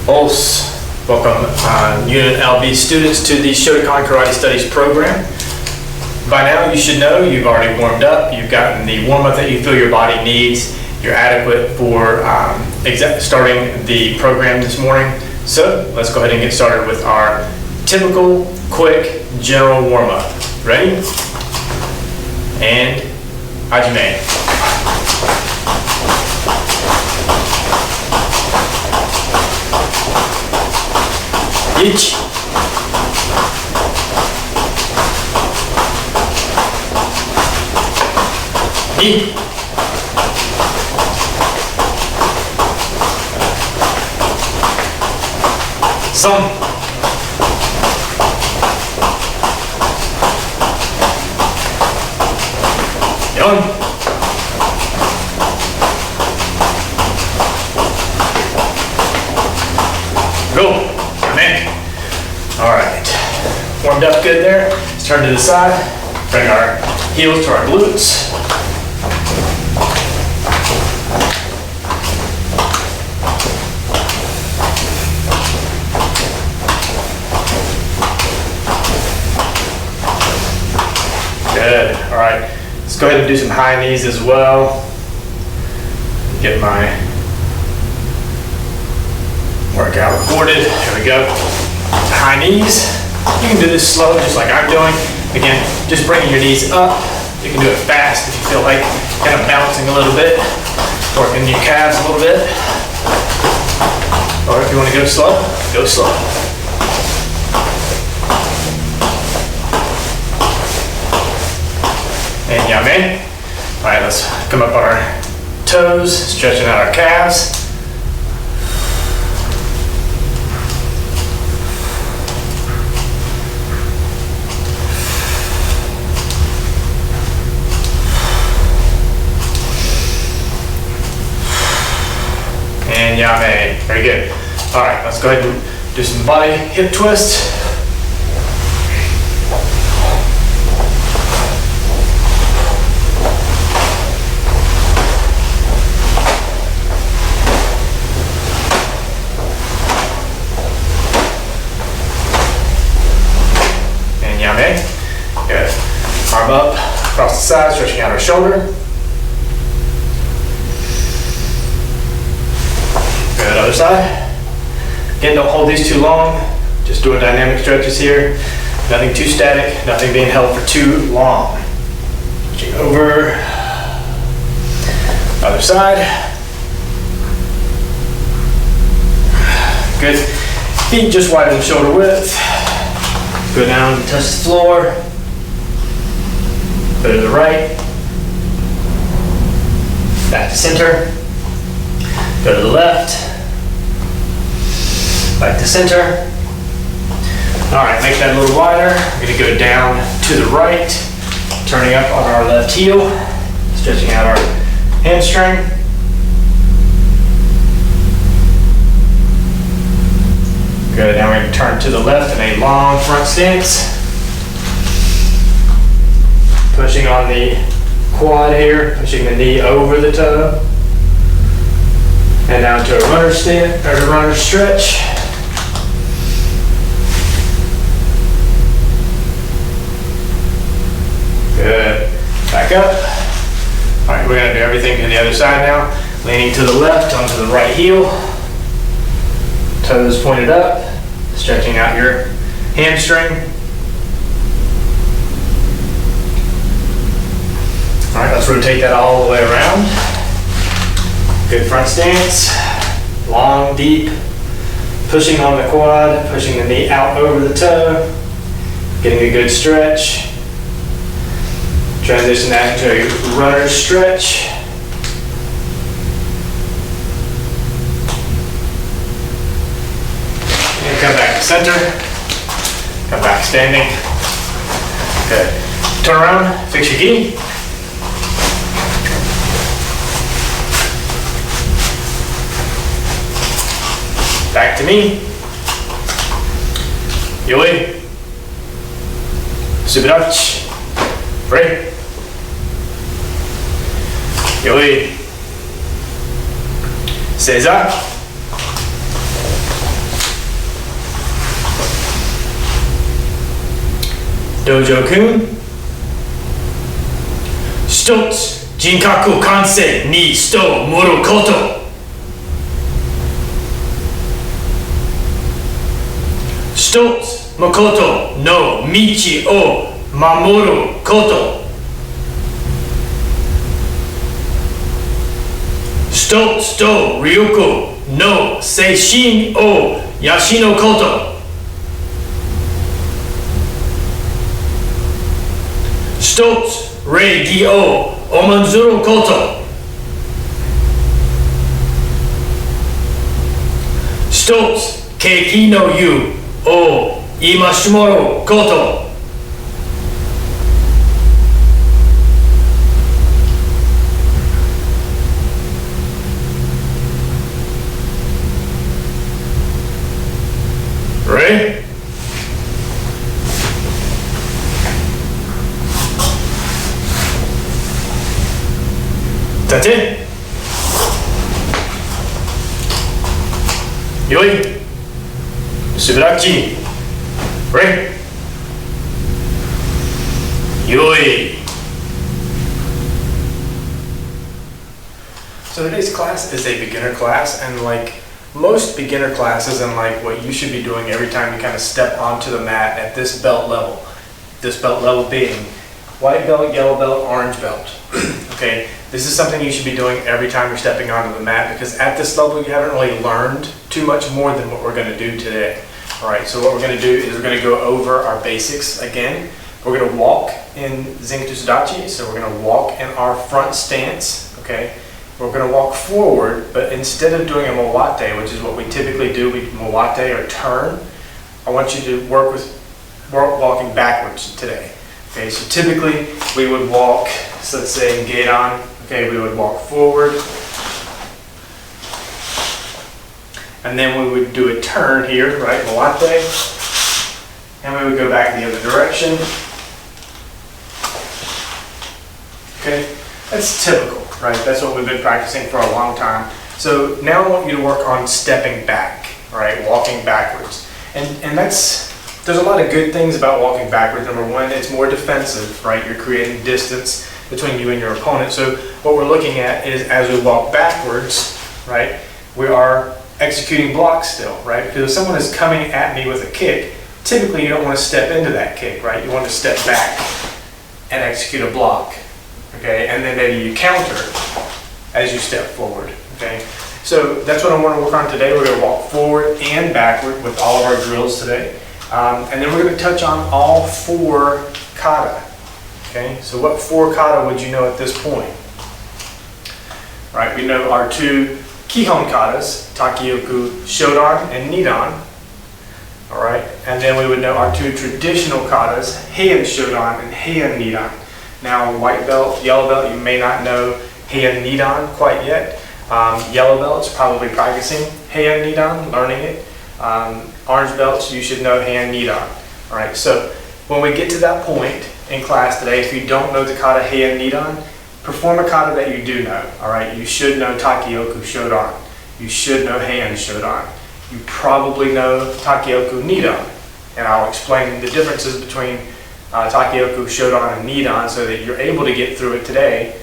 Os. Welcome UNLV students to the Shotokan Karate Studies program. By now you should know you've already warmed up, you've gotten the warm-up that you feel your body needs, you're adequate for starting the program this morning. So let's go ahead and get started with our typical, quick, general warm-up. Ready? And Hajime. Ichi. Ni. San. Yon. Go. All right, warmed up good there. Let's turn to the side, bring our heels to our glutes. Good, all right. Let's go ahead and do some high knees as well. Get my workout recorded, here we go. High knees. You can do this slow, just like I'm doing. Again, just bringing your knees up. You can do it fast if you feel like kind of bouncing a little bit, working your calves a little bit. Or if you want to go slow, go slow. And yame. All right, let's come up on our toes, stretching out our calves. And yame. Very good. All right, let's go ahead and do some body hip twists. And yame. Good. Arm up, across the side, stretching out our shoulder. Good, other side. Again, don't hold these too long. Just doing dynamic stretches here. Nothing too static, nothing being held for too long. Switching over. Other side. Good. Feet just widen shoulder width. Go down, touch the floor. Go to the right. Back to center. Go to the left. Back to center. All right, make that a little wider. We're gonna go down to the right, turning up on our left heel, stretching out our hamstring. Good, now we're gonna turn to the left in a long front stance. Pushing on the quad here, pushing the knee over the toe. And down to a runner stand, or a runner stretch. Good. Back up. All right, we're gonna do everything to the other side now. Leaning to the left onto the right heel. Toes pointed up. Stretching out your hamstring. All right, let's rotate that all the way around. Good front stance, long, deep, pushing on the quad, pushing the knee out over the toe, getting a good stretch. Transition that into a runner stretch. And come back to center, come back standing. Good. Turn around, fix your gi. Back to me. Yoi. Subirachi. Free. Yoi. Seiza. Dojo-kun. 一つ、人格完成に人を盛ること。一つ、誠の道を守ること。一つと力の精神を養うこと。一つ、礼儀を重んずること。一つ、景気の湯を戒めること。Ready? That's it. よい。すぐらち。Ready? よい。So today's class is a beginner class, and like most beginner classes and like what you should be doing every time you kind of step onto the mat at this belt level being white belt, yellow belt, orange belt. Okay, this is something you should be doing every time you're stepping onto the mat, because at this level you haven't really learned too much more than what we're going to do today. Alright, so what we're going to do is we're going to go over our basics again. We're going to walk in Zenkitu Sudachi, so we're going to walk in our front stance. Okay, we're going to walk forward, but instead of doing a moate, which is what we typically do, we moate or turn, I want you to work walking backwards today. Okay, so typically we would walk, so let's say in Geidan, okay, we would walk forward, and then we would do a turn here, right, moate, and we would go back the other direction. Okay, that's typical. Right, that's what we've been practicing for a long time. So now I want you to work on stepping back, right, walking backwards. And there's a lot of good things about walking backwards. Number one, it's more defensive, right? You're creating distance between you and your opponent. So what we're looking at is as we walk backwards, right, we are executing blocks still, right? Because if someone is coming at me with a kick, typically you don't want to step into that kick, right? You want to step back and execute a block. Okay, and then maybe you counter as you step forward. Okay, so that's what I want to work on today. We're going to walk forward and backward with all of our drills today, and then we're going to touch on all 4 kata. Okay, so what 4 kata would you know at this point? Right, we know our 2 Kihon katas, Takioku, Shodan, and Nidan. All right, and then we would know our 2 traditional katas, Heian Shodan and Heian Nidan. Now, white belt, yellow belt, you may not know Heian Nidan quite yet. Yellow belts, probably practicing Heian Nidan, learning it. Orange belts, you should know Heian Nidan. All right, so when we get to that point in class today, if you don't know the kata Heian Nidan, perform a kata that you do know. All right, you should know Takioku Shodan. You should know Heian Shodan. You probably know Takioku Nidan, and I'll explain the differences between Takioku, Shodan, and Nidan so that you're able to get through it today,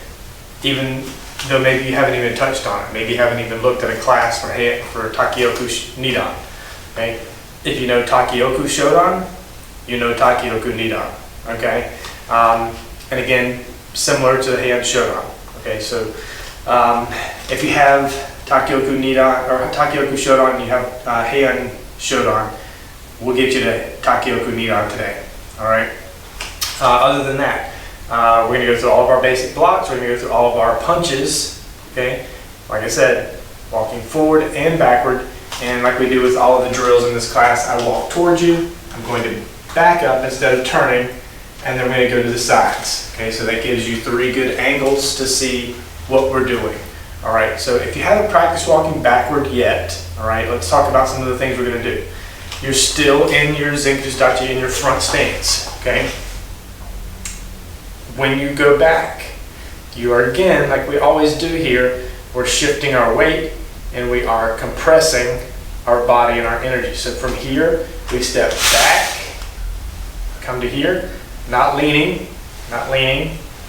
even though maybe you haven't even touched on it. Maybe you haven't even looked at a class for Takioku Nidan. Okay? If you know Takioku Shodan, you know Takioku Nidan. Okay? And again, similar to the Heian Shodan. Okay, so if you have Takioku Nidan or Takioku Shodan and you have Heian Shodan, we'll get you to Takioku Nidan today. All right? Other than that, we're going to go through all of our basic blocks. We're going to go through all of our punches. Okay, like I said, walking forward and backward, and like we do with all of the drills in this class, I walk towards you. I'm going to back up instead of turning, and then we're going to go to the sides. Okay, so that gives you 3 good angles to see what we're doing. All right, so if you haven't practiced walking backward yet, all right, let's talk about some of the things we're going to do. You're still in your Zenkitu Sudachi in your front stance. Okay. When you go back, you are again, like we always do here, we're shifting our weight and we are compressing our body and our energy. So from here, we step back, come to here, not leaning,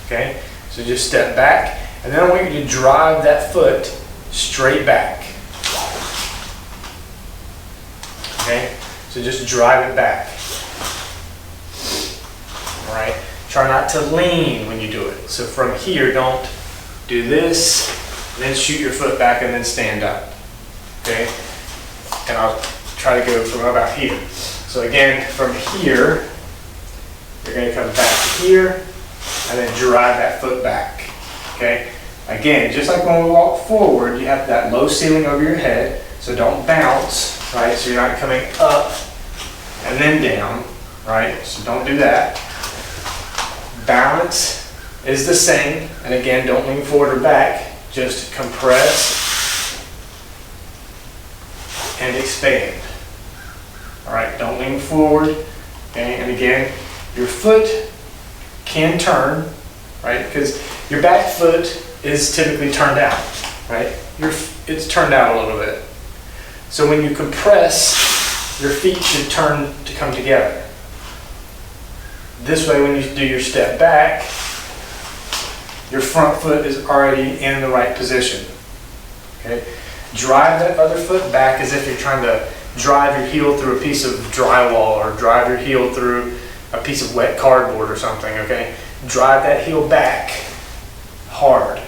okay? So just step back, and then I want you to drive that foot straight back. Okay? So just drive it back. All right? Try not to lean when you do it. So from here, don't do this, then shoot your foot back and then stand up. Okay? And I'll try to go from about here. So again, from here, you're going to come back here and then drive that foot back. Okay? Again, just like when we walk forward, you have that low ceiling over your head, so don't bounce, right? So you're not coming up and then down, right? So don't do that. Balance is the same, and again, don't lean forward or back, just compress and expand. All right, don't lean forward, okay? And again, your foot can turn, right? Because your back foot is typically turned out, right? It's turned out a little bit. So when you compress, your feet should turn to come together. This way, when you do your step back, your front foot is already in the right position. Okay? Drive that other foot back as if you're trying to drive your heel through a piece of drywall or drive your heel through a piece of wet cardboard or something, okay? Drive that heel back hard,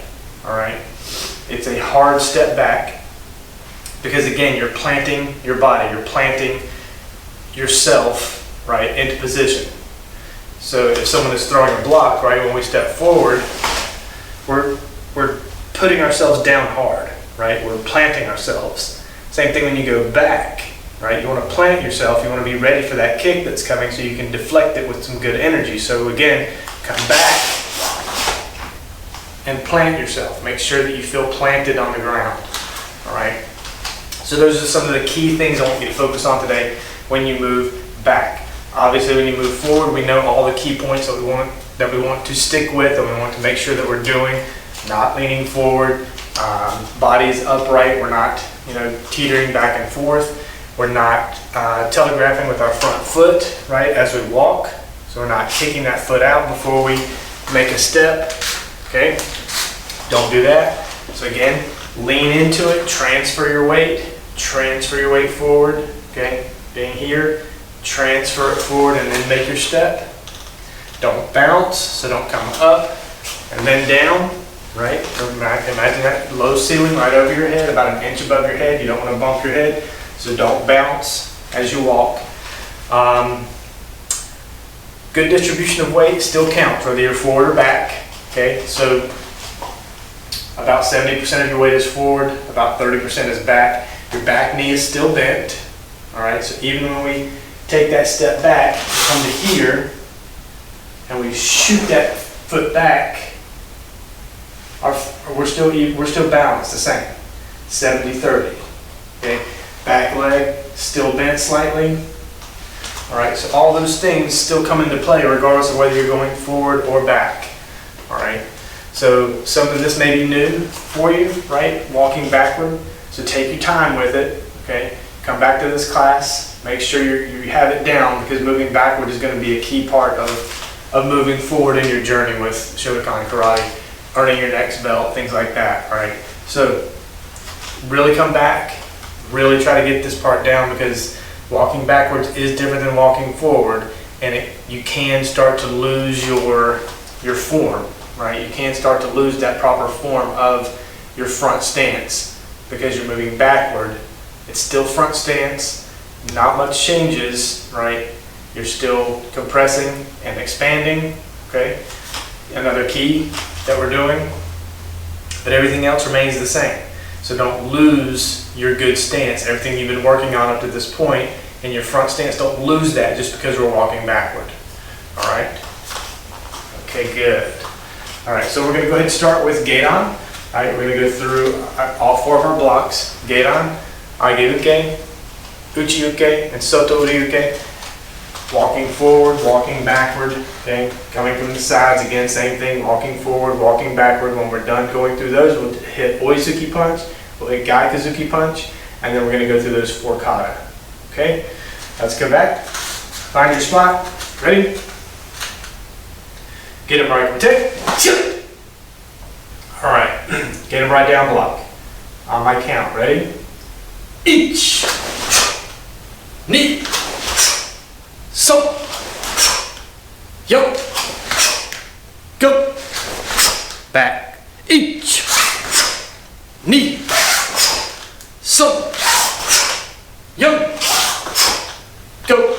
all right? It's a hard step back because, again, you're planting your body, you're planting yourself, right, into position. So if someone is throwing a block, right, when we step forward, we're putting ourselves down hard, right? We're planting ourselves. Same thing when you go back, right? You want to plant yourself. You want to be ready for that kick that's coming so you can deflect it with some good energy. So again, come back and plant yourself. Make sure that you feel planted on the ground, all right? So those are some of the key things I want you to focus on today when you move back. Obviously, when you move forward, we know all the key points that we want to stick with, and we want to make sure that we're doing. Not leaning forward, body is upright. We're not, teetering back and forth. We're not telegraphing with our front foot, right, as we walk. So we're not kicking that foot out before we make a step. Okay, don't do that. So again, lean into it. Transfer your weight forward. Okay, being here. Transfer it forward and then make your step. Don't bounce, so don't come up and then down, right? Imagine that low ceiling right over your head, about an inch above your head. You don't want to bump your head, so don't bounce as you walk. Good distribution of weight still counts, whether you're forward or back. Okay, so about 70% of your weight is forward, about 30% is back. Your back knee is still bent, all right? So even when we take that step back, come to here, and we shoot that foot back, we're still balanced the same, 70-30. Okay, back leg still bent slightly. All right, so all those things still come into play regardless of whether you're going forward or back. All right, so some of this may be new for you, right? Walking backward. So take your time with it. Okay, come back to this class. Make sure you have it down, because moving backward is going to be a key part of moving forward in your journey with Shotokan Karate, earning your next belt, things like that, all right? So really come back, really try to get this part down, because walking backwards is different than walking forward, and you can start to lose your form, right? You can start to lose that proper form of your front stance because you're moving backward. It's still front stance. Not much changes, right? You're still compressing and expanding, okay? Another key that we're doing, but everything else remains the same. So don't lose your good stance. Everything you've been working on up to this point in your front stance, don't lose that just because we're walking backward, all right? Okay, good. All right, so we're gonna go ahead and start with Gedan. All right, we're gonna go through all 4 of our blocks. Gedan, Age-uke, Uchi-uke, and Soto-uri-uke. Walking forward, walking backward, okay? Coming from the sides, again, same thing, walking forward, walking backward. When we're done going through those, we'll hit Oizuki punch, we'll hit Gaikazuki punch, and then we're gonna go through those 4 kata, okay? Let's go back, find your spot, ready? Get him right, tick. All right, get him right down block. On my count, ready? Each, knee, so, yo, go, back, each, knee, so, yo, go.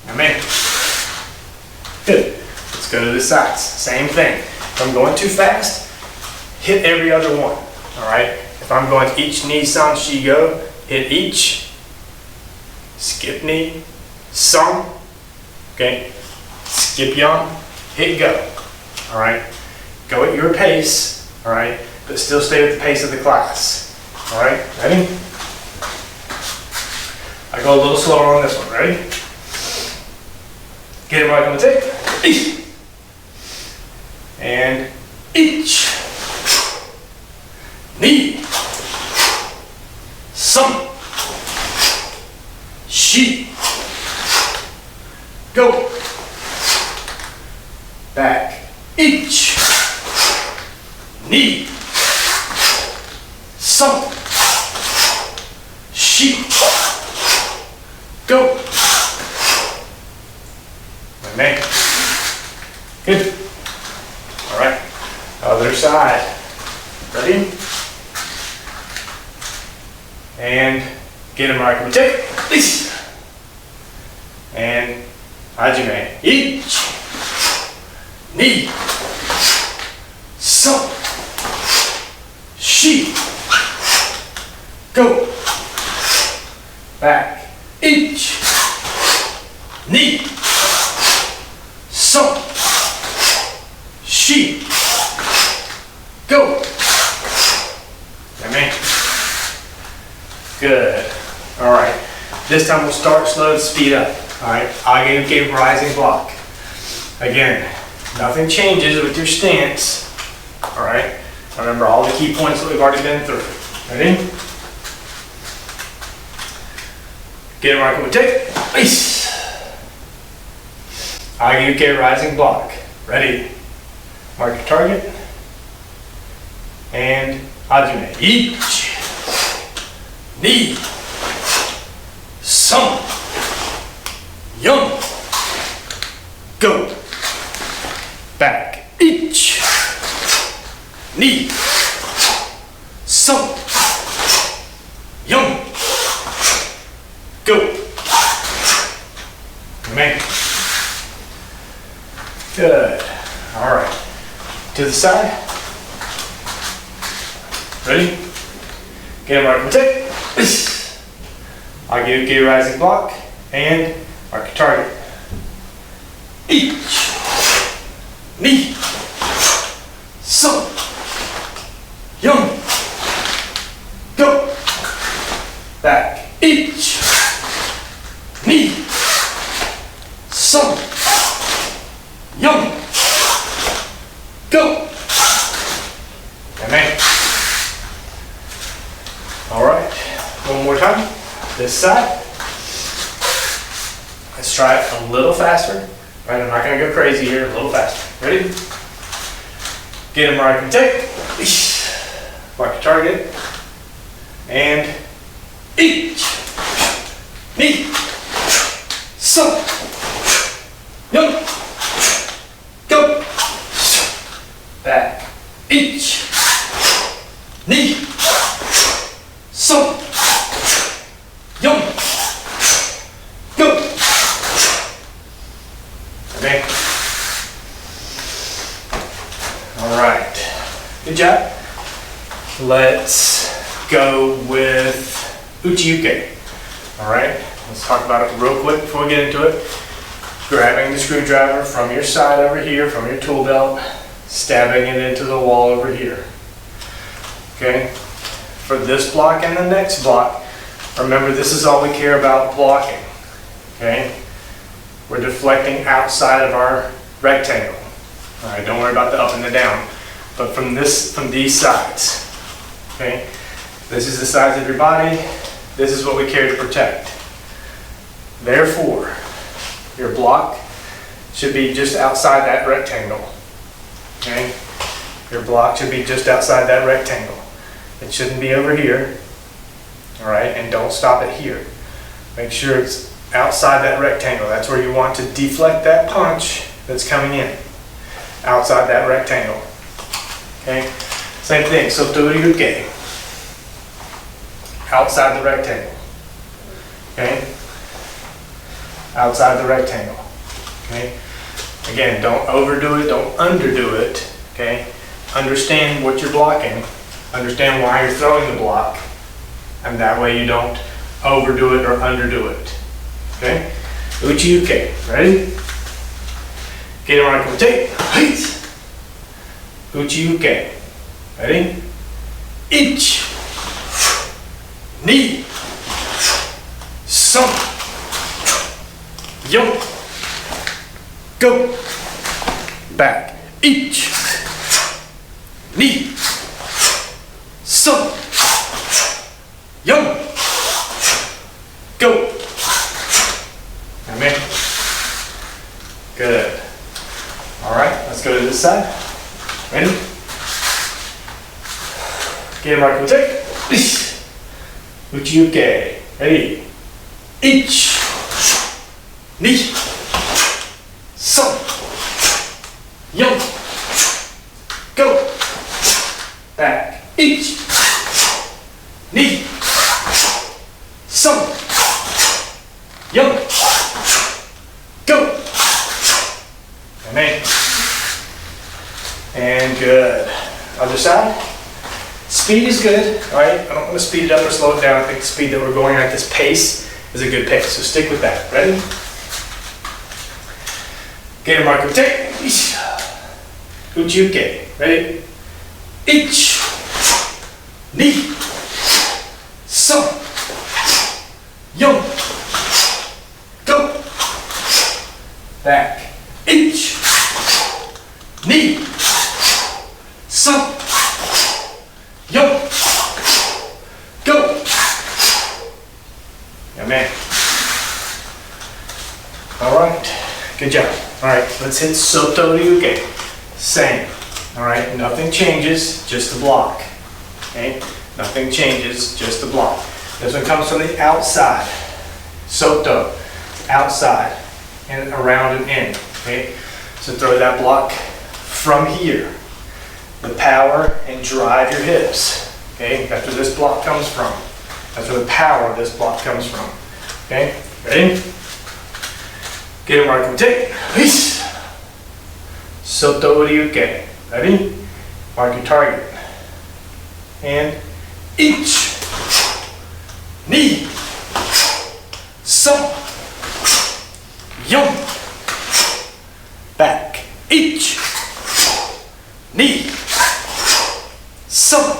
Amen. Good. Let's go to the sides. Same thing. If I'm going too fast, hit every other one. All right. If I'm going each knee, san, shi, go, hit each, skip knee, san, okay, skip yon, hit go. All right. Go at your pace. All right. But still stay at the pace of the class. All right. Ready? I go a little slower on this one. Ready? Get it right on the tape. And each, knee, san, shi, go, back, each, knee, san, shi, go. Amen. Good. All right. Other side. Ready? And get him right. Take. And hajime. Each, knee, san, shi, go, back, each, knee, san, shi, go. Amen. Good. All right. This time we'll start slow and speed up. All right. Age uke rising block. Again, nothing changes with your stance. All right. Remember all the key points that we've already been through. Ready? Get it right. Take. Age uke rising block. Ready? Mark your target. And hajime. Each, knee, san, yon, go, back, each, knee, san, yon, go. Amen. Good. All right. To the side. Ready? Get him right from tick. Age uke rising block and mark your target. Each, knee, san, yon, go, back, each, knee, san, yon, go. Amen. All right, one more time. This side. Let's try it a little faster. Right, I'm not going to go crazy here. A little faster. Ready? Get him right and take. Mark your target. And each, knee, san, yon, go, back, each, knee, san, yon, go. Okay. All right. Good job. Let's go with uchi-uke. All right. Let's talk about it real quick before we get into it. Grabbing the screwdriver from your side over here, from your tool belt, stabbing it into the wall over here. Okay. For this block and the next block, remember this is all we care about blocking. Okay. We're deflecting outside of our rectangle. All right. Don't worry about the up and the down. But from these sides. Okay. This is the size of your body. This is what we care to protect. Therefore, your block should be just outside that rectangle. Okay? Your block should be just outside that rectangle. It shouldn't be over here. All right, and don't stop it here. Make sure it's outside that rectangle. That's where you want to deflect that punch that's coming in. Outside that rectangle. Okay? Same thing, sotoryuke. Outside the rectangle. Okay? Outside the rectangle. Okay? Again, don't overdo it, don't underdo it. Okay? Understand what you're blocking. Understand why you're throwing the block. And that way you don't overdo it or underdo it. Okay? Uchi-uke. Ready? Get it right, come take. Uchi-uke. Ready? Ich. Ni. Some. Yo. Go. Back. Ich. Ni. Some. Yo. Go. Amen. Good. All right, let's go to this side. Ready? Get right, go take. Uchi-uke. Ready? Ich. Ni. Some. Yo. Go. Back. Ich. Ni. Some. Yo. Go. Amen. And good. Other side. Speed is good, all right? I don't want to speed it up or slow it down. I think the speed that we're going at this pace is a good pace, so stick with that. Ready? Get a marker, take. Uchi-uke. Ready? Ich. Ni. Some. Yo. Go. Back. Ich. Ni. Some. Yo. Go. Amen. All right. Good job. All right. Let's hit sotoryuke. Same. All right. Nothing changes, just the block. Okay. Nothing changes, just the block. This one comes from the outside. Soto. Outside. And around and in. Okay. So throw that block from here. The power and drive your hips. Okay, that's where this block comes from. That's where the power of this block comes from. Okay, ready? Get it, mark, take. Sotoryuke. Ready? Mark your target. And ich. Ni. Some. Yo. Back. Ich. Ni. Some.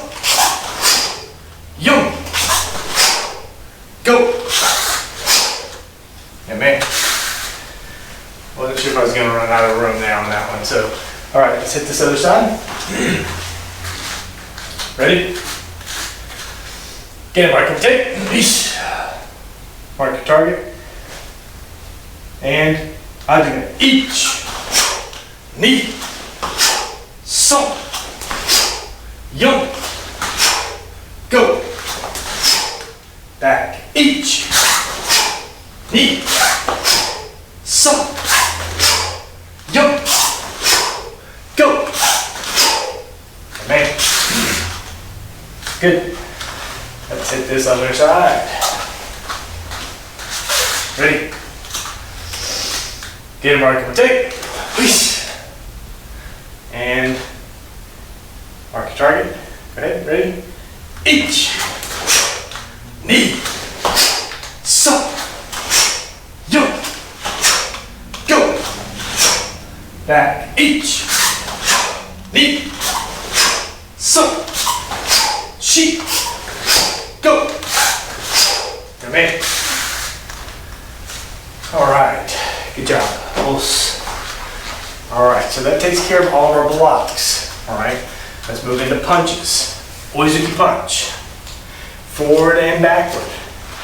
Yo. Go. Amen. Wasn't sure if I was going to run out of room there on that one. So, all right, let's hit this other side. Ready? Get it, mark and take. Mark your target. And I do it. Ich. Ni. Some. Yo. Go. Back. Ich. Ni. Some. Yo. Go. Amen. Good. Let's hit this other side. Ready? Get a mark and take. And mark your target. Go ahead. Ready? Ich. Ni. Some. Yo. Go. Back. Ich. Ni. Some. Shi. Go. Amen. All right. Good job. All right. So that takes care of all of our blocks. All right. Let's move into punches. Oizuki punch. Forward and backward.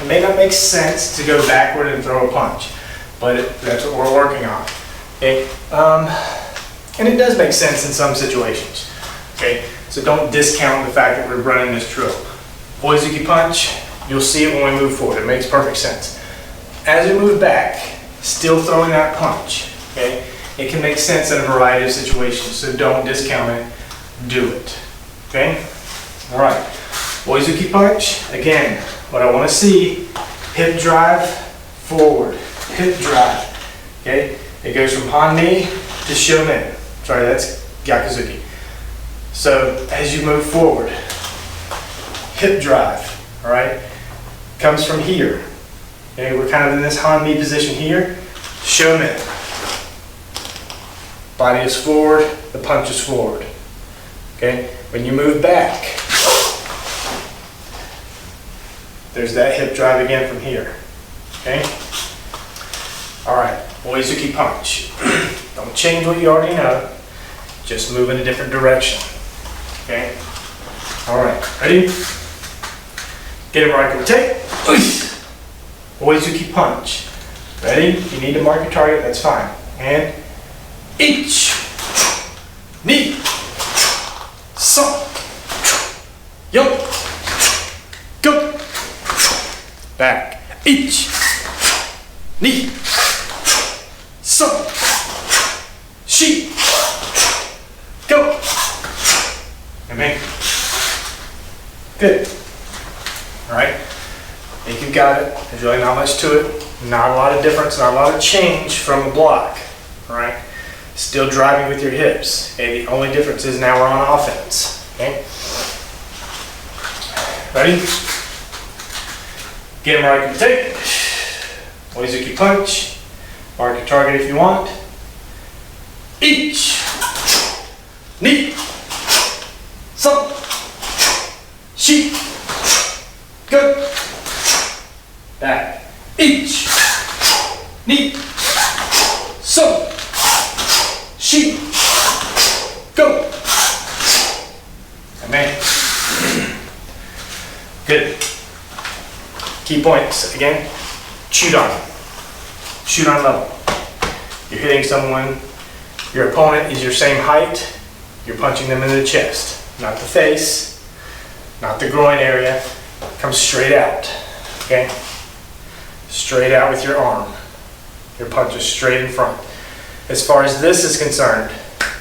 It may not make sense to go backward and throw a punch, but that's what we're working on. Okay, and it does make sense in some situations. Okay, so don't discount the fact that we're running this drill. Oizuki punch, you'll see it when we move forward. It makes perfect sense. As we move back, still throwing that punch. Okay, it can make sense in a variety of situations, so don't discount it. Do it. Okay, all right. Oizuki punch, again, what I want to see, hip drive, forward, hip drive, okay? It goes from Han-ni to Shomen. Sorry, that's Gyakuzuki. So as you move forward, hip drive, all right? Comes from here, okay? We're kind of in this Han-ni position here, Shomen. Body is forward, the punch is forward, okay? When you move back, there's that hip drive again from here, okay? All right, Oizuki punch. Don't change what you already know, just move in a different direction, okay? All right, ready? Get him right, take. Oizuki punch. Ready? If you need to mark your target, that's fine. And ich, ni, san, yo, go. Back. Ich, ni, san, shi, go. Amen. Good. All right. I think you've got it. There's really not much to it. Not a lot of difference, not a lot of change from a block. All right. Still driving with your hips. Okay. The only difference is now we're on offense. Okay. Ready? Get him right, take. Oizuki punch. Mark your target if you want. Ich, ni, san, shi, go. Back. Ich, ni, san, shi, go. Amen. Good. Key points, again, shoot on level. You're hitting someone, your opponent is your same height, you're punching them in the chest, not the face, not the groin area, come straight out, okay? Straight out with your arm. Your punch is straight in front. As far as this is concerned,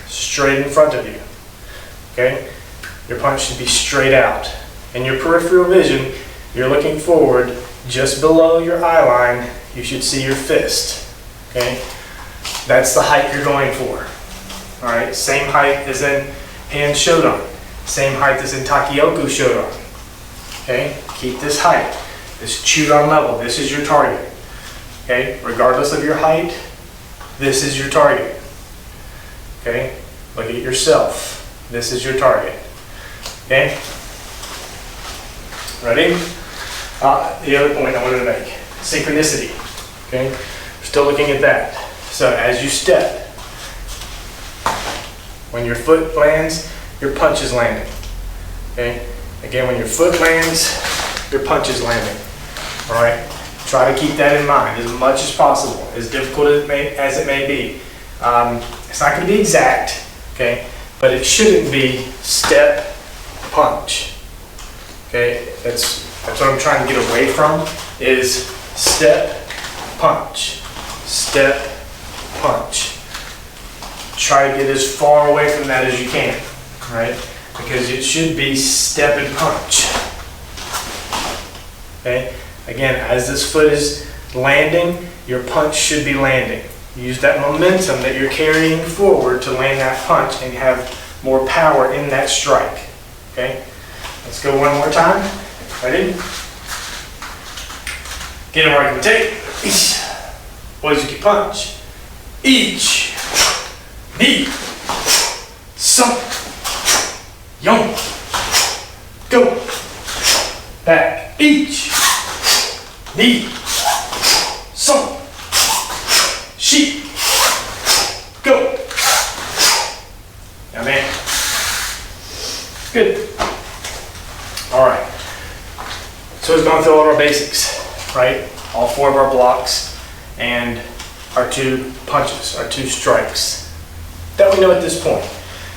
straight in front of you, okay? Your punch should be straight out. In your peripheral vision, you're looking forward, just below your eye line, you should see your fist, okay? That's the height you're going for, all right? Same height as in hand Shodan, same height as in Takioku Shodan, okay? Keep this height, this Chudan level, this is your target, okay? Regardless of your height, this is your target, okay? Look at yourself, this is your target, okay? Ready? The other point I wanted to make, synchronicity, okay? We're still looking at that. So as you step, when your foot lands, your punch is landing, okay? Again, when your foot lands, your punch is landing, all right? Try to keep that in mind as much as possible, as difficult as it may be. It's not going to be exact, okay? But it shouldn't be step, punch, okay? That's what I'm trying to get away from, is step, punch, step, punch. Try to get as far away from that as you can, right? Because it should be step and punch, okay? Again, as this foot is landing, your punch should be landing. Use that momentum that you're carrying forward to land that punch and have more power in that strike, okay? Let's go one more time. Ready? Get him right, take. Oizuki punch. Ich, ni, san, yon, go. Back. Ich, ni, san, shi, go. Now, man. Good. All right. So we've gone through all of our basics, right? All four of our blocks, and our 2 punches, our 2 strikes that we know at this point.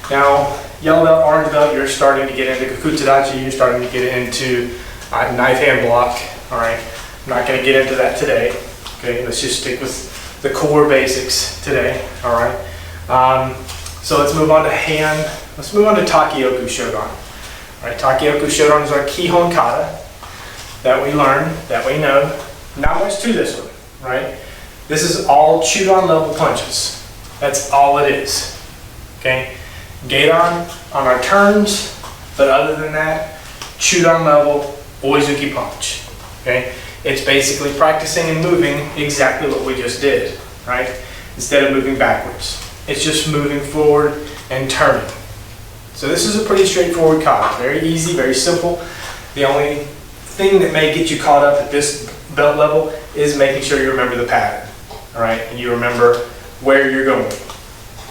Now, yellow belt, orange belt, you're starting to get into Kakutadachi, you're starting to get into knife hand block. All right, I'm not going to get into that today. Okay, let's just stick with the core basics today. All right, so let's move on to let's move on to Takioku Shodan. All right, Takioku Shodan is our Kihon kata that we learn, that we know. Not much to this one, right? This is all Chudan level punches. That's all it is. Okay, Gaidon on our turns, but other than that, Chudan level Oizuki punch. Okay, it's basically practicing and moving exactly what we just did, right? Instead of moving backwards, it's just moving forward and turning. So this is a pretty straightforward kata. Very easy, very simple. The only thing that may get you caught up at this belt level is making sure you remember the pattern, all right? And you remember where you're going.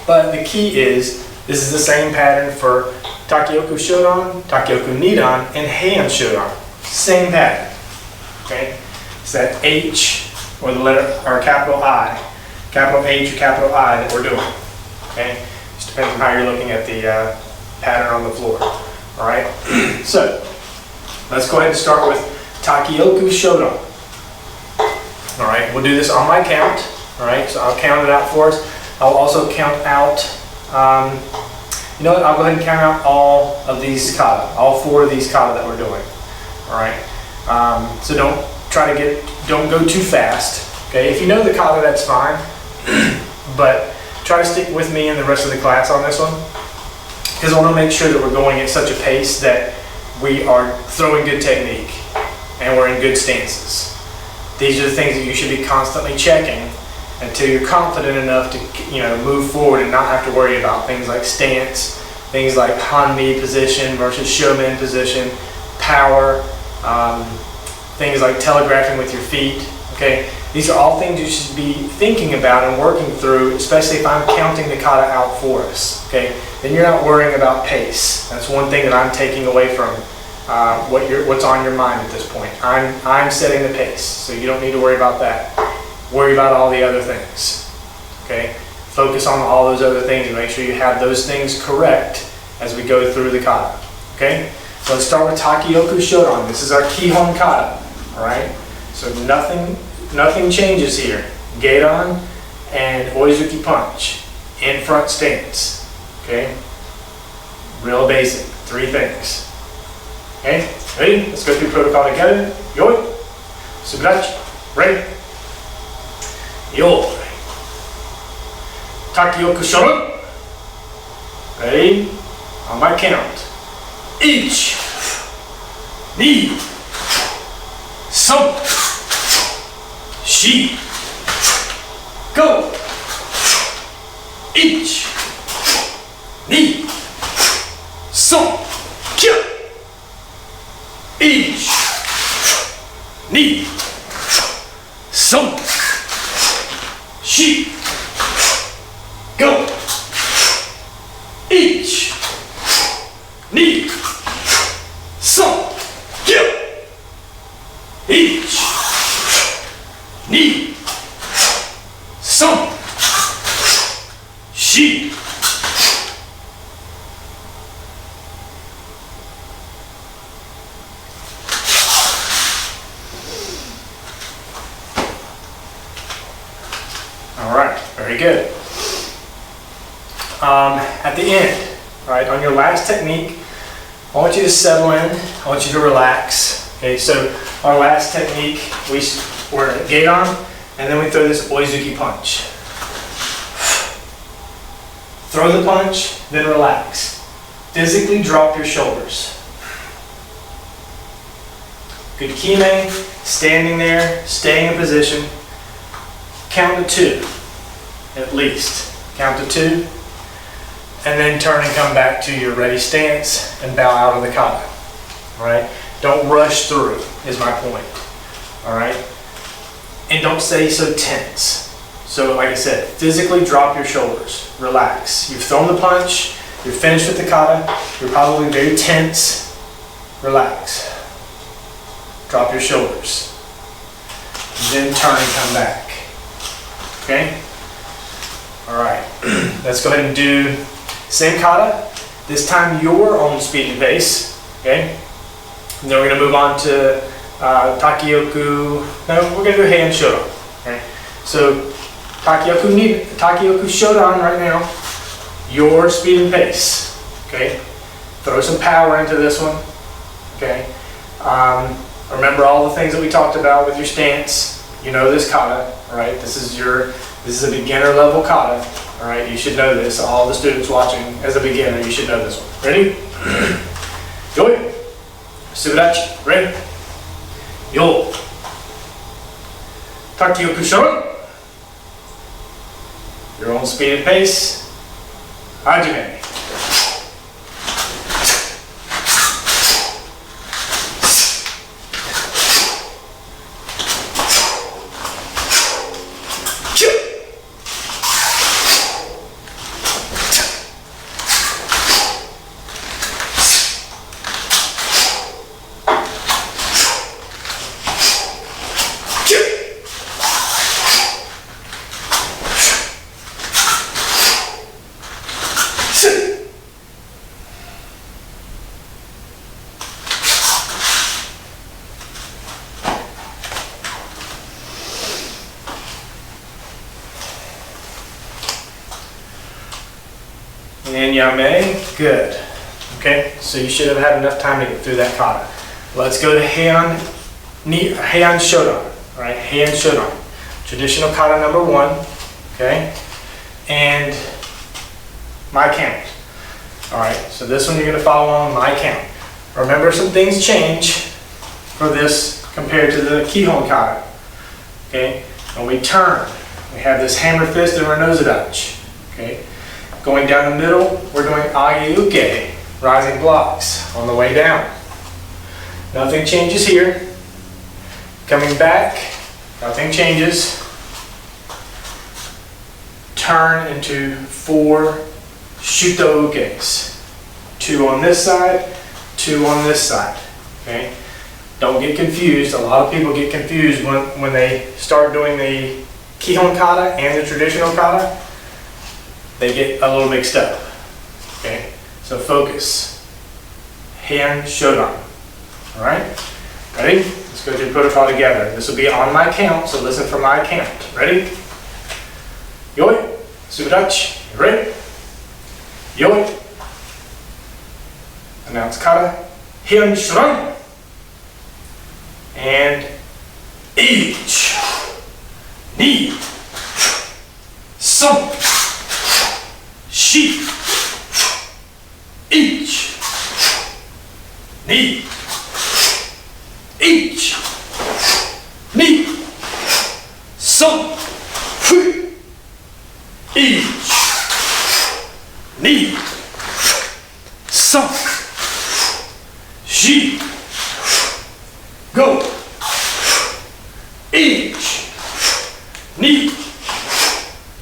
But the key is, this is the same pattern for Takioku Shodan, Takioku Nidan, and Heian Shodan. Same pattern, okay? It's that H, or the letter, or capital I, capital H or capital I that we're doing, okay? Just depends on how you're looking at the pattern on the floor, all right? So, let's go ahead and start with Takioku Shodan. All right, we'll do this on my count. All right, so I'll count it out for us. I'll also count out, you know what, I'll go ahead and count out all of these kata, all 4 of these kata that we're doing. All right, so don't go too fast. Okay, if you know the kata, that's fine, but try to stick with me and the rest of the class on this one, because I want to make sure that we're going at such a pace that we are throwing good technique and we're in good stances. These are the things that you should be constantly checking until you're confident enough to, move forward and not have to worry about things like stance, things like Hanmi position versus Shomen position, power, things like telegraphing with your feet. Okay, these are all things you should be thinking about and working through, especially if I'm counting the kata out for us. Okay, then you're not worrying about pace. That's one thing that I'm taking away from what's on your mind at this point. I'm setting the pace, so you don't need to worry about that. Worry about all the other things. Okay, focus on all those other things and make sure you have those things correct as we go through the kata. Okay, so let's start with Takioku Shodan. This is our Kihon kata. All right, so nothing changes here. Gaidon and Oizuki punch in front stance. Okay, real basic, 3 things. Okay, ready? Let's go through protocol together. Yoi, Suburachi, ready? Yoi, Takioku Shodan. Ready? On my count. 1, 2, 3, 4, go! 1, 2, 3, kill! 1, 2, 3, 4, go! 1, 2, 3, kill! 1, 2, 3, 4. All right, very good. At the end, right, on your last technique, I want you to settle in. I want you to relax. Okay, so our last technique, we're at Gaidon, and then we throw this Oizuki punch. Throw the punch, then relax. Physically drop your shoulders. Good kime, standing there, staying in position. Count to 2, at least. Count to 2, and then turn and come back to your ready stance and bow out of the kata. All right? Don't rush through, is my point. All right? And don't stay so tense. So, like I said, physically drop your shoulders. Relax. You've thrown the punch. You're finished with the kata. You're probably very tense. Relax. Drop your shoulders. Then turn and come back. Okay? All right, let's go ahead and do same kata. This time your own speed and pace. Okay? And then we're going to move on to Takioku. No, we're going to do Heian Shodan. Okay? So Takioku Shodan right now, your speed and pace. Okay? Throw some power into this one. Okay? Remember all the things that we talked about with your stance. You know this kata, right? This is a beginner level kata. All right, you should know this. All the students watching as a beginner, you should know this one. Ready? Yo. Suburachi. Ready? Yo. Takioku Shodan. Your own speed and pace. Hajime. And Yame, good. Okay, so you should have had enough time to get through that kata. Let's go to Heian Shodan. All right, Heian Shodan. Traditional kata number 1. Okay, and my count. All right, so this one you're going to follow on my count. Remember, some things change for this compared to the Kihon kata. Okay, when we turn, we have this hammer fist and our nose-a-dachi. Okay. Going down the middle, we're doing age-uke, rising blocks on the way down. Nothing changes here. Coming back, nothing changes. Turn into 4 shuto-ukes. 2 on this side, 2 on this side. Okay? Don't get confused. A lot of people get confused when they start doing the Kihon kata and the traditional kata. They get a little mixed up. Okay, so focus. Heian Shodan. All right, ready? Let's go through the protocol together. This will be on my count, so listen for my count. Ready? Yoi, Suburachi. Ready? Yoi. Announce kata. Heian Shodan. And each, knee, some. Shi, each, knee, each, knee, some, each, knee, some, shi, go, each, knee,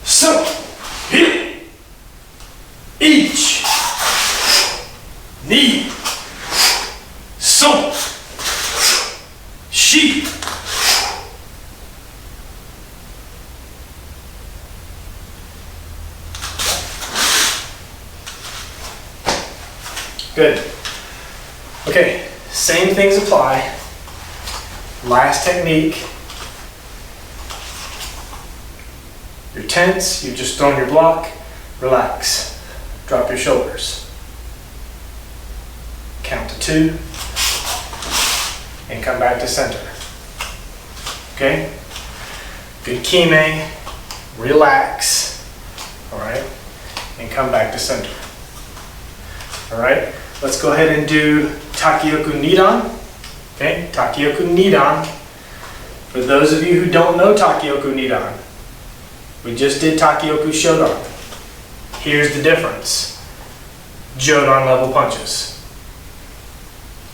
some, each, knee, so, she. Good. Okay, same things apply. Last technique. You're tense, you've just thrown your block, relax. Drop your shoulders. Count to 2 and come back to center. Okay? Good kime, relax, all right, and come back to center. All right, let's go ahead and do Takioku Nidan. Okay, Takioku Nidan. For those of you who don't know Takioku Nidan, we just did Takioku Shodan. Here's the difference. Jodan level punches.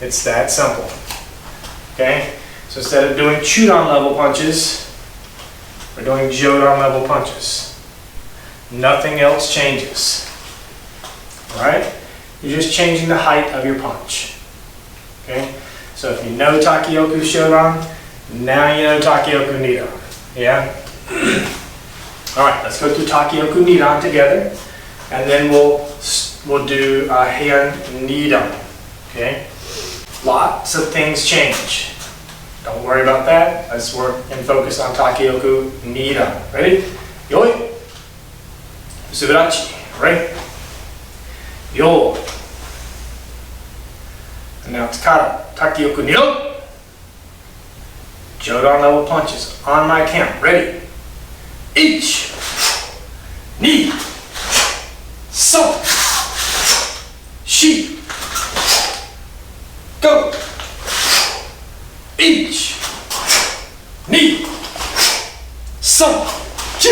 It's that simple. Okay? So instead of doing Chudan level punches, we're doing Jodan level punches. Nothing else changes. Alright? You're just changing the height of your punch. Okay? So if you know Takioku Shodan, now you know Takioku Nidan. Yeah? All right, let's go through Takioku Nidan together, and then we'll do Heian Nidan. Okay. Lots of things change. Don't worry about that. Let's work and focus on Takioku Nidan. Ready? Yoi. Subarachi. Right? Yo. And now it's kata. Takioku Nidan. Jodan level punches on my count. Ready? 1, 2, 3, 4. Go! 1, 2, 3, 4. 1, 2, 3,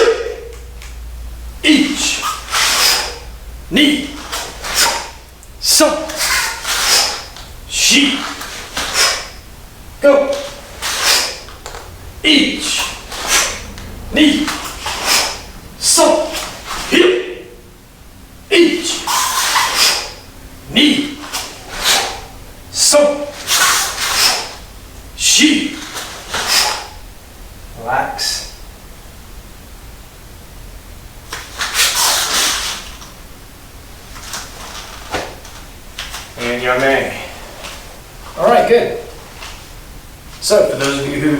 4. Go! 1, 2, 3, 4. 1, 2, 3, 4. Relax. And yame. All right, good. So, for those of you who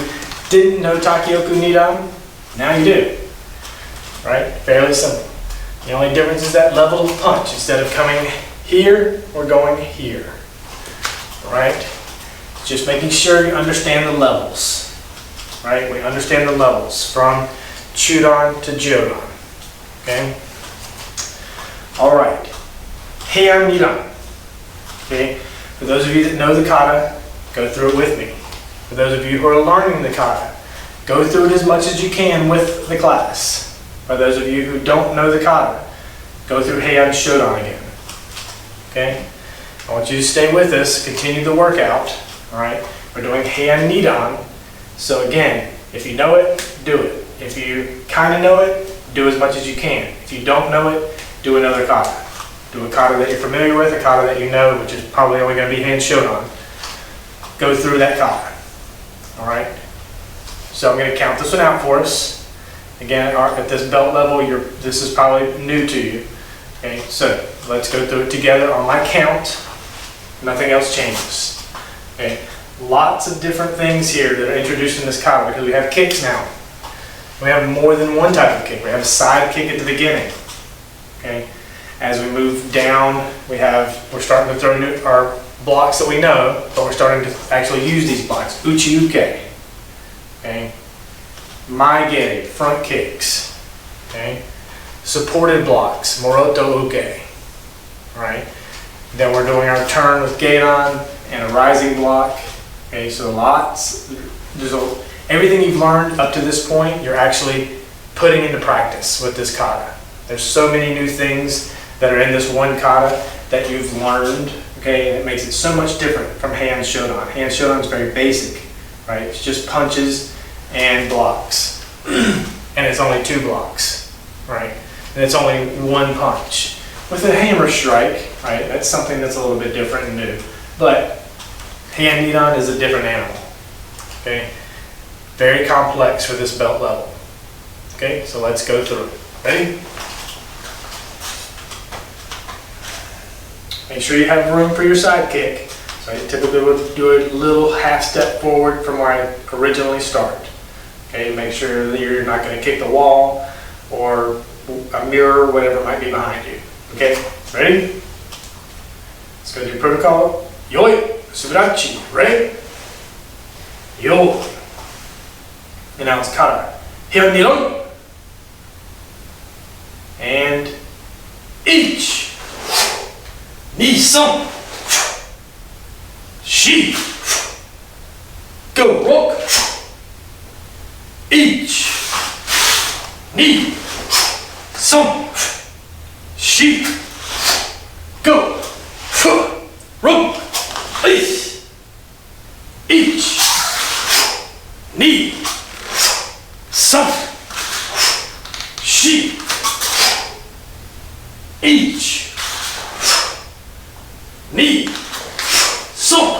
didn't know Takioku Nidan, now you do. Right? Fairly simple. The only difference is that level of punch. Instead of coming here, we're going here. Right? Just making sure you understand the levels. Right? We understand the levels from Chudan to Jodan. Okay? Alright. Heian Nidan. Okay? For those of you that know the kata, go through it with me. For those of you who are learning the kata, go through it as much as you can with the class. For those of you who don't know the kata, go through Heian Shodan again. Okay? I want you to stay with us, continue the workout. Alright? We're doing Heian Nidan. So again, if you know it, do it. If you kind of know it, do as much as you can. If you don't know it, do another kata. Do a kata that you're familiar with, a kata that you know, which is probably only going to be Heian Shodan. Go through that kata. Alright? So I'm going to count this one out for us. Again, at this belt level, this is probably new to you. Okay, so let's go through it together on my count. Nothing else changes. Okay, lots of different things here that are introduced in this kata because we have kicks now. We have more than one type of kick. We have a side kick at the beginning. Okay, as we move down, we're starting to throw our blocks that we know, but we're starting to actually use these blocks. Uchi uke. Okay. Maigeri, front kicks. Okay. Supported blocks, Moroto uke. Right. Then we're doing our turn with Geidan and a rising block. Okay, so everything you've learned up to this point, you're actually putting into practice with this kata. There's so many new things that are in this one kata that you've learned. Okay, and it makes it so much different from Heian Shodan. Heian Shodan is very basic, right? It's just punches and blocks. And it's only 2 blocks, right? And it's only 1 punch. With a hammer strike, right, that's something that's a little bit different and new. But Heian Nidan is a different animal, okay? Very complex for this belt level. Okay, so let's go through it. Ready? Make sure you have room for your side kick. So I typically would do a little half step forward from where I originally start. Okay, make sure that you're not going to kick the wall or a mirror, whatever might be behind you. Okay, ready? Let's go through protocol. Yoi, subarachi, ready? Yo. And now it's kata. Heian Nidan. And 1, 2, 3, 4. Go, rock. 1, 2, 3, 4. Go. Rock. 1, 2, 3, 4. 1, 2, 3, 4.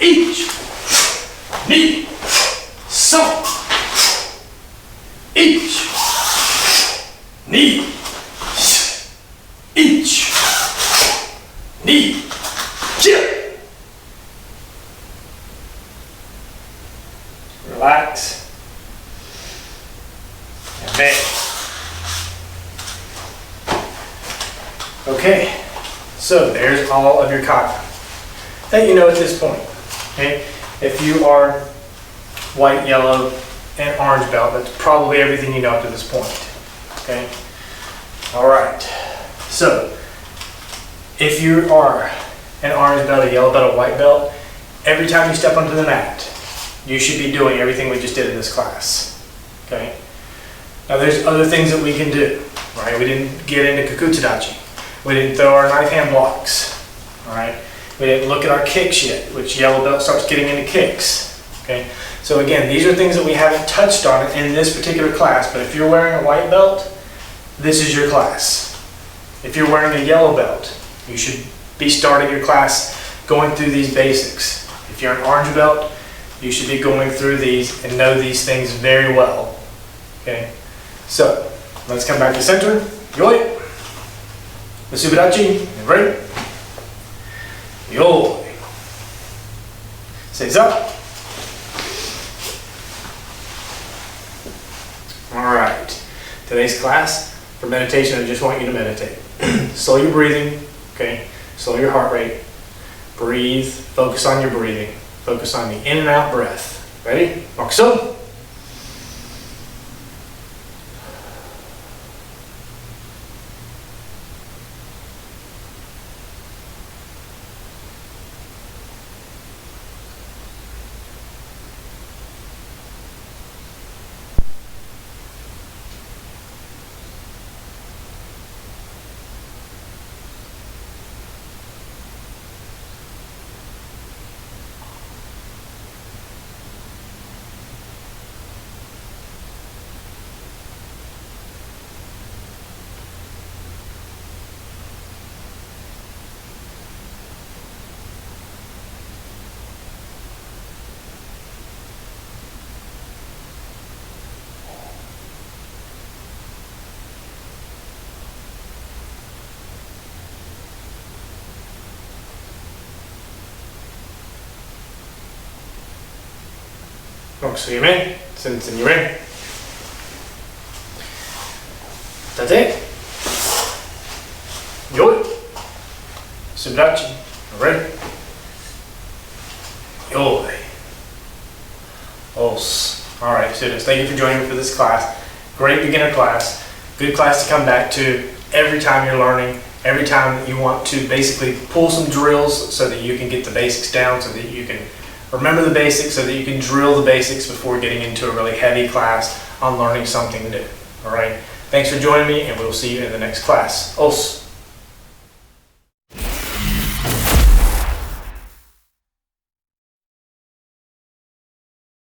1, 2, 3, 4. Yeah. Relax. And bang. Okay, so there's all of your kata that you know at this point. Okay, if you are white, yellow, and orange belt, that's probably everything you know up to this point. Okay, all right. So if you are an orange belt, a yellow belt, a white belt, every time you step onto the mat, you should be doing everything we just did in this class. Okay. Now there's other things that we can do. Right? We didn't get into kakutsudachi. We didn't throw our knife hand blocks, all right? We didn't look at our kicks yet, which yellow belt starts getting into kicks, okay? So again, these are things that we haven't touched on in this particular class, but if you're wearing a white belt, this is your class. If you're wearing a yellow belt, you should be starting your class going through these basics. If you're an orange belt, you should be going through these and know these things very well, okay? So, let's come back to center. Yoi. The Subidachi, ready? Yo. Stays up. All right. Today's class for meditation, I just want you to meditate. Slow your breathing, okay? Slow your heart rate. Breathe. Focus on your breathing. Focus on the in and out breath. Ready? Mokuso. Mokuso yume, sensen yume. Tate. Yoi. Subidachi. Ready? Yoi. Os. All right, students, thank you for joining me for this class. Great beginner class. Good class to come back to every time you're learning, every time that you want to basically pull some drills so that you can get the basics down, so that you can remember the basics, so that you can drill the basics before getting into a really heavy class on learning something new. All right. Thanks for joining me, and we'll see you in the next class. Os.